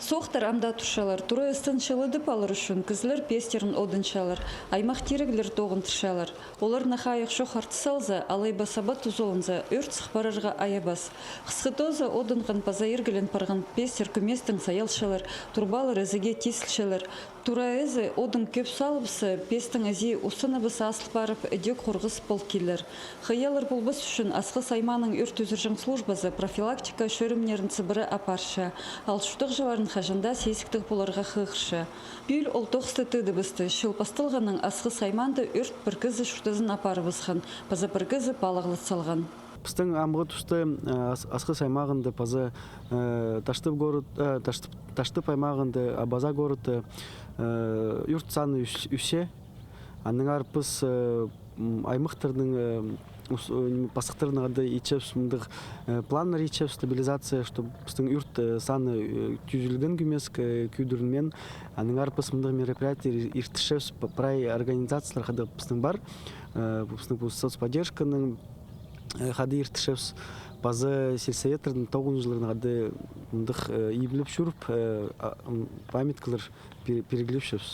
Соқтар амда тұршалар, туры ыстын шылыды палыр үшін, кізлер пестерін одыншалар, аймақ терегілер тоғын тұршалар. Олар нахайық шоқ артысалза, алайба сабат ұзолынза, өрт сықпарарға аябас. Қысқытоза одынған пазайыргілін парған пестер күместің саялшалар, турбалар әзіге тесілшалар. Тура әзі одын көп салыбысы, пестің әзі ұсыныбысы асыл барып, әдек қорғыз пол келер. Қиялар болбыс үшін асқы сайманың өрт үзіржің службасы профилактика шөрімнерін цыбыры апаршы. Ал шүтік жыларын хажында сейсіктік боларға қығыршы. Бүл ол тоқсты тыдыбысты, шылпастылғаның асқы сайманды өрт біргізі шүтізін апарыбысқан, паза біргізі балағылы салған. Біздің амғы тұсты асқы саймағынды паза таштып аймағынды абаза горыты үрт саны үсе. Анның арпыз аймықтардың пасықтырының ады ичевсімдік планнар ичев стабилизация, что біздің үрт саны күзілген күмеск күйдірінмен. Анның арпыз мұндық мероприятий иртішевс прай организациялар қады біздің бар. Біздің соцподдержканың хады иртішевс базы сельсоветтердің 9 жылырын қады мұндық ебіліп жүріп памяткалар переглепшевс.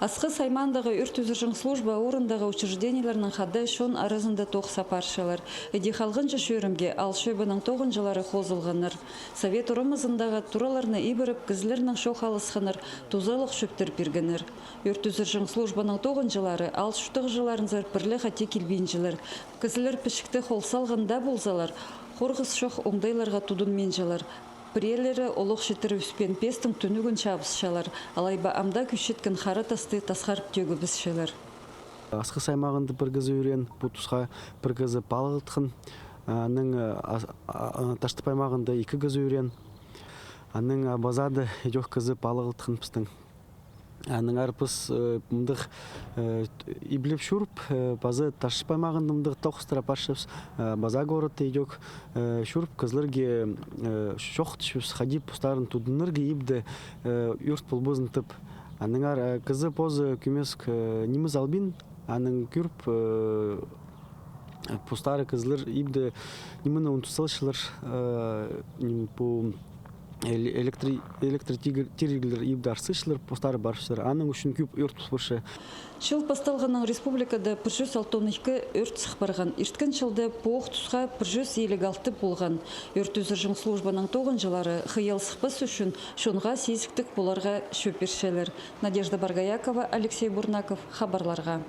Асқы саймандағы өрт үзіржің служба орындағы учрежденияларының хады шон арызында тоқ сапаршылар. Эди халғынжы шөрімге ал шөбінің 9 жылары қозылғаныр. Совет ұрымызындағы тураларны ибіріп кізлерінің шоқ алысқаныр, тузалық шөптір бергенір. Өрт үзіржің службаның 9 жылары ал шүтіқ жыларын зар бірлі қате келбейін жылар. Кізлер пішікті қол салғанда болзалар, қорғыз шоқ оңдайларға тудын мен жылар. Приелері олық шетір үспен пестің түнігін чабысшалар, алайба амда күшеткен қары тасты тасқарып тегі бізшелер. Асқы саймағынды біргізі үйрен, бұтысқа біргізі балығытқын, аның таштып аймағынды 2 гізі үйрен, аның базады едек кізі балығытқын пістің. Аның арпыз мұндық иблеп шүріп, базы таштып аймағынды мұндық тоқыстыра паршывс, база горыты едек шүріп, кізлерге шоқ түшіпс, қадип ұстарын тұдынырге ибді үрт бұлбызын тұп. Аның ар кізі позы күмеск неміз албин, аның күріп пұстары кізлер ибді неміні ұнтысалшылар по электротиргілер ибді арсышылар, пұстары баршылар. Аның үшін күп өрт бұспыршы. Шыл пасталғаның республикада 162 өрт сықпарған. Ирткен шылды поқ тұсқа 156 болған. Өрт үзіржің службаның 9 жылары қиял сықпас үшін шонға сейсіктік боларға шөпершелер. Надежда Баргаякова, Алексей Бурнаков, хабарларға.